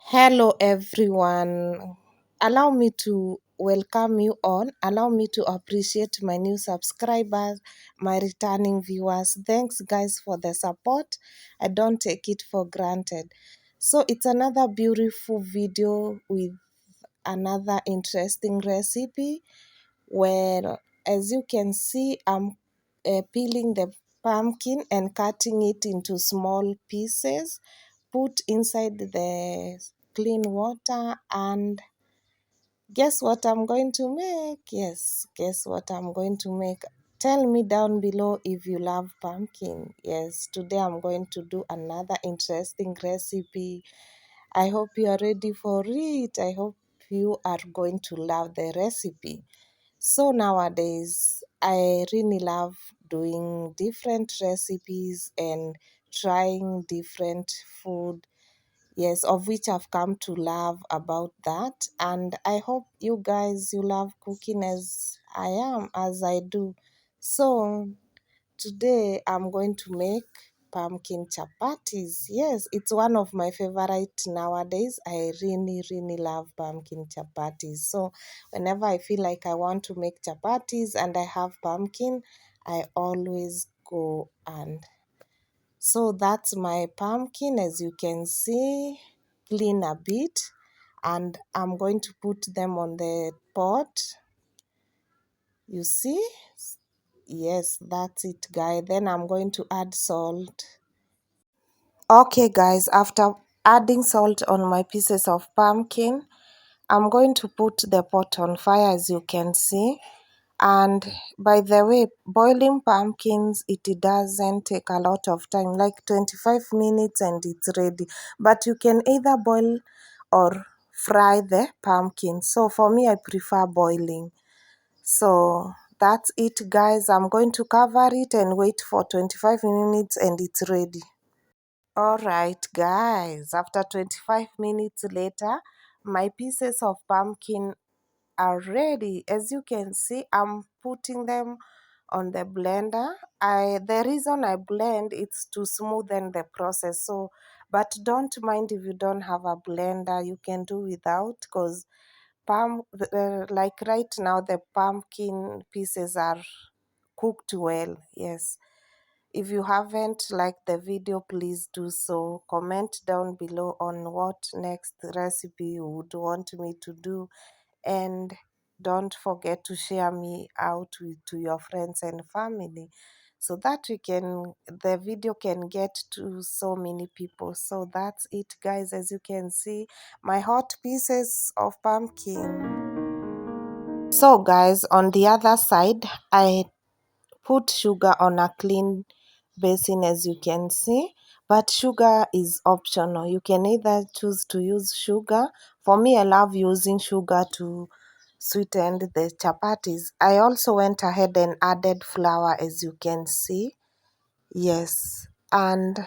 Hello, everyone. Allow me to welcome you all. Allow me to appreciate my new subscribers, my returning viewers. Thanks, guys, for the support. I don't take it for granted. So, it's another beautiful video with another interesting recipe where, as you can see, I'm peeling the pumpkin and cutting it into small pieces, put inside the clean water, and guess what I'm going to make? Yes, guess what I'm going to make? Tell me down below if you love pumpkin. Yes, today I'm going to do another interesting recipe. I hope you are ready for it. I hope you are going to love the recipe. So nowadays, I really love doing different recipes and trying different food. Yes, of which I've come to love about that. And I hope you guys, you love cooking as I am, as I do. So today I'm going to make pumpkin chapatis. Yes, it's one of my favorite nowadays. I really love pumpkin chapatis. So whenever I feel like I want to make chapatis and I have pumpkin, I always go and so that's my pumpkin, as you can see, clean a bit, and I'm going to put them on the pot. You see? Yes, that's it, guys. Then I'm going to add salt. Okay, guys, after adding salt on my pieces of pumpkin, I'm going to put the pot on fire, as you can see. And by the way, boiling pumpkins, it doesn't take a lot of time, like 25 minutes and it's ready. But you can either boil or fry the pumpkin. So for me, I prefer boiling. So that's it, guys. I'm going to cover it and wait for 25 minutes and it's ready. Alright, guys, after 25 minutes later, my pieces of pumpkin are ready. As you can see, I'm putting them on the blender. The reason I blend it's to smoothen the process. So, but don't mind if you don't have a blender, you can do without, because like right now the pumpkin pieces are cooked well. Yes. If you haven't liked the video, please do so. Comment down below on what next recipe you would want me to do, and don't forget to share me out to your friends and family so that the video can get to so many people. So that's it, guys. As you can see, my hot pieces of pumpkin. So guys, on the other side, I put sugar on a clean basin, as you can see, but sugar is optional. You can either choose to use sugar. For me, I love using sugar to sweeten the chapatis. I also went ahead and added flour, as you can see. Yes, and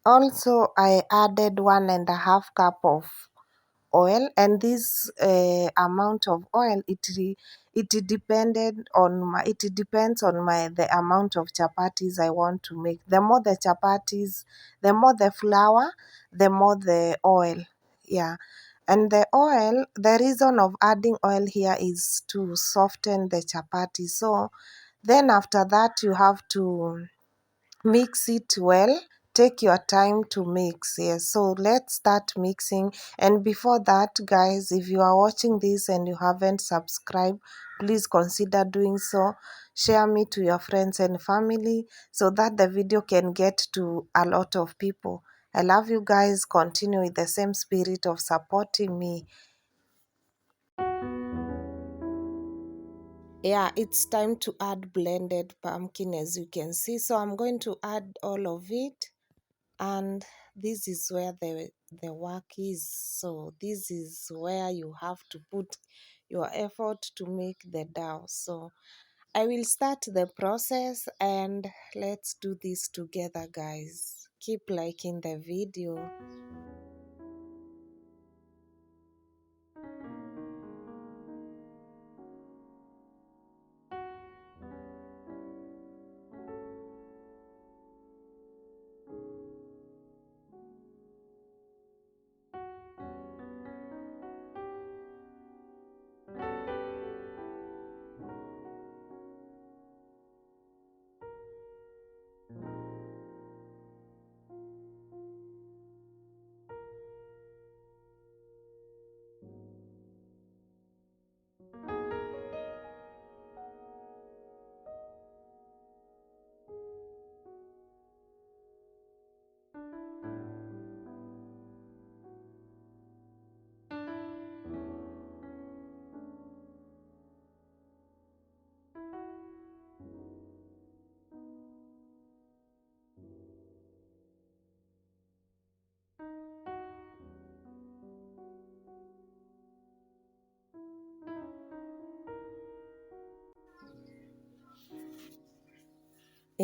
also I added 1.5 cup of oil, and this amount of oil, it depends on my the amount of chapatis I want to make. The more the chapatis, the more the flour, the more the oil. Yeah. And the oil, the reason of adding oil here is to soften the chapati. So then after that you have to mix it well. Take your time to mix. Yes, so let's start mixing. And before that, guys, if you are watching this and you haven't subscribed, please consider doing so. Share me to your friends and family so that the video can get to a lot of people. I love you guys. Continue with the same spirit of supporting me. Yeah, it's time to add blended pumpkin, as you can see. So I'm going to add all of it, and this is where the work is. So this is where you have to put your effort to make the dough. So I will start the process, and let's do this together, guys. Keep liking the video.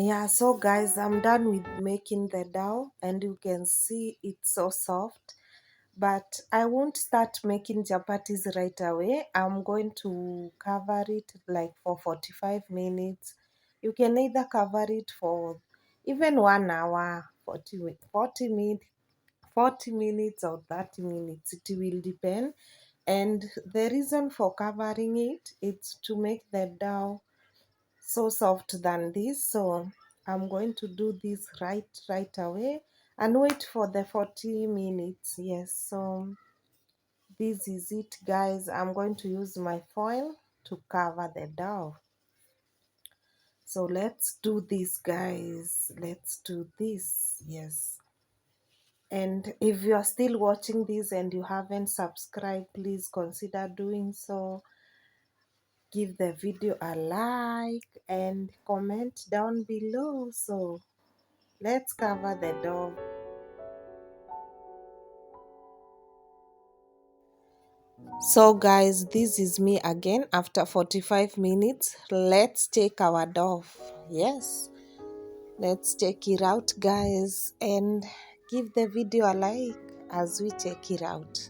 Yeah, so guys, I'm done with making the dough and you can see it's so soft. But I won't start making chapatis right away. I'm going to cover it like for 45 minutes. You can either cover it for even 1 hour, 40 minutes or 30 minutes. It will depend. And the reason for covering it is to make the dough so soft than this. So I'm going to do this right away and wait for the 40 minutes. Yes, so this is it guys. I'm going to use my foil to cover the dough. So let's do this guys, let's do this. Yes, and if you are still watching this and you haven't subscribed, please consider doing so. Give the video a like and comment down below. So let's cover the dough. So guys, this is me again after 45 minutes. Let's take our dough. Yes, let's take it out guys and give the video a like as we take it out.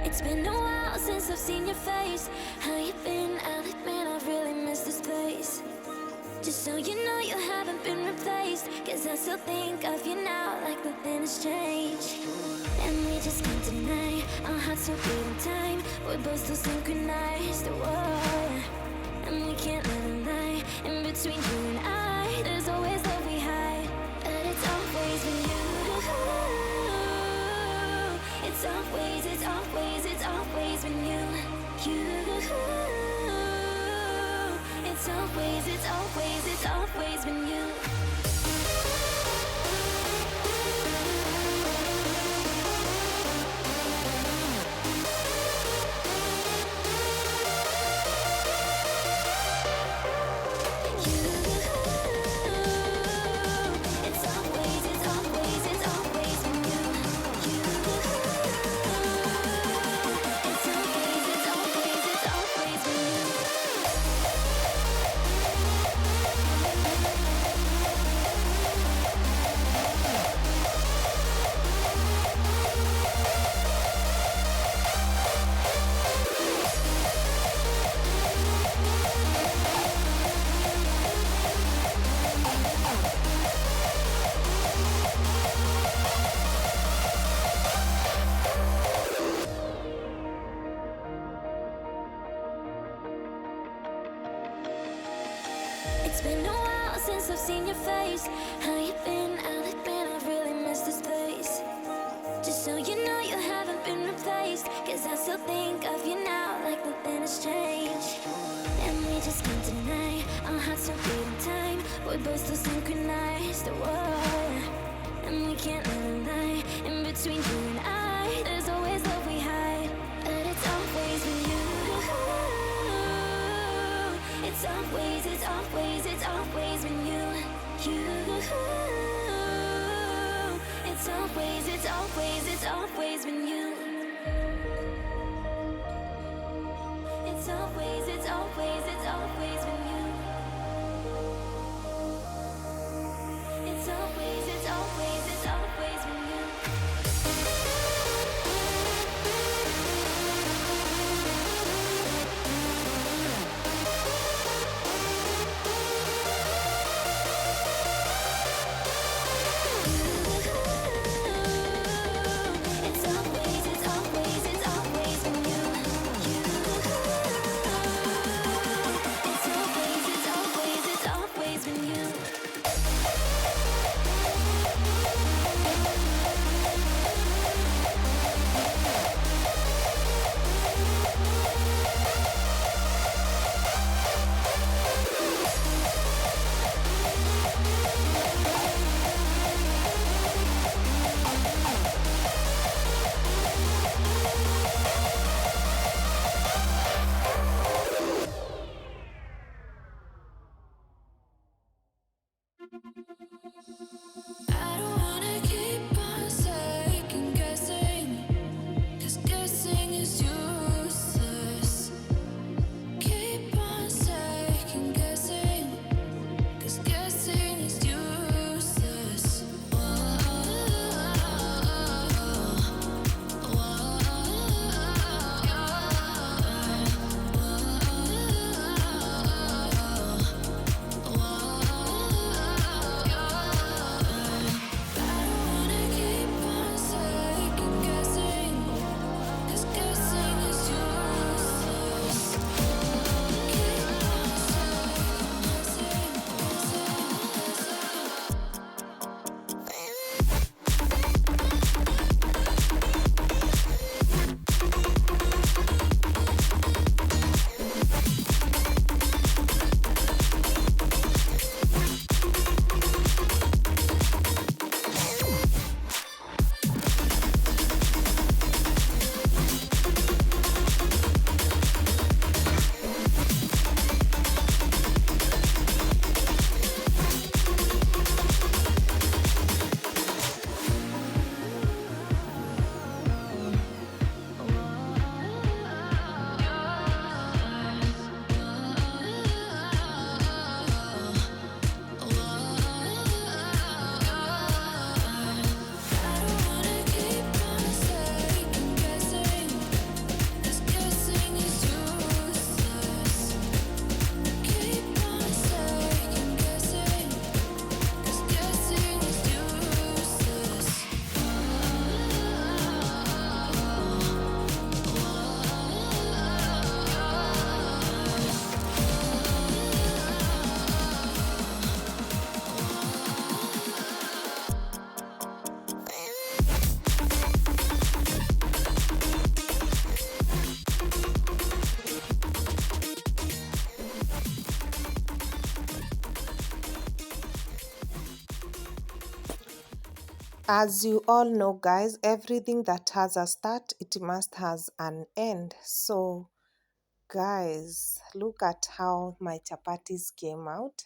It's been a while since I've seen your face. How you been? I'll admit I've really missed this place. Just so you know you haven't been replaced, 'cause I still think of you now like nothing has changed. And we just can't deny our hearts still beating time. We're both still synchronized, whoa. And we can't let a lie in between you and I. There's always love we hide, but it's always been you. It's always been you. It's always been you. It's been a while since I've seen your face. How you been? I'll admit I've really missed this place. Just so you know you haven't been replaced, 'cause I still think of you now like nothing has changed. And we just can't deny our hearts still beating time. We're both still synchronized, whoa. And we can't live a lie in between you and I. There's always love we hide, but it's always with you. It's always, it's always, it's always with you. It's always, it's always, it's always been you. It's always, it's always, it's always been you. It's always, it's always, it's always been you. It's always, it's always, it's always been you. It's always, it's always, it's always been you. I don't wanna keep on second guessing, 'cause guessing is useless. Keep on second guessing, 'cause guessing is useless. I don't wanna keep on second guessing, 'cause guessing is useless. Keep on I don't wanna keep on second guessing, 'cause guessing is useless. Keep on second guessing, 'cause guessing is useless. As you all know, guys, everything that has a start, it must has an end. So, guys, look at how my chapatis came out.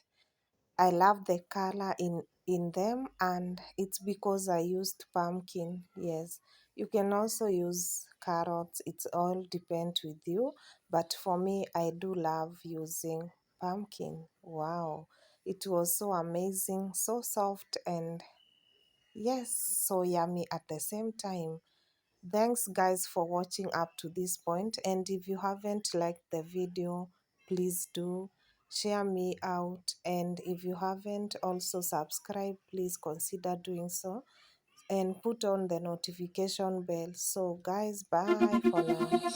I love the color in them, and it's because I used pumpkin. Yes, you can also use carrots. It's all depend with you, but for me, I do love using pumpkin. Wow, it was so amazing, so soft, and yes, so yummy at the same time. Thanks guys for watching up to this point, and if you haven't liked the video, please do share me out, and if you haven't also subscribed, please consider doing so and put on the notification bell. So guys, bye for now.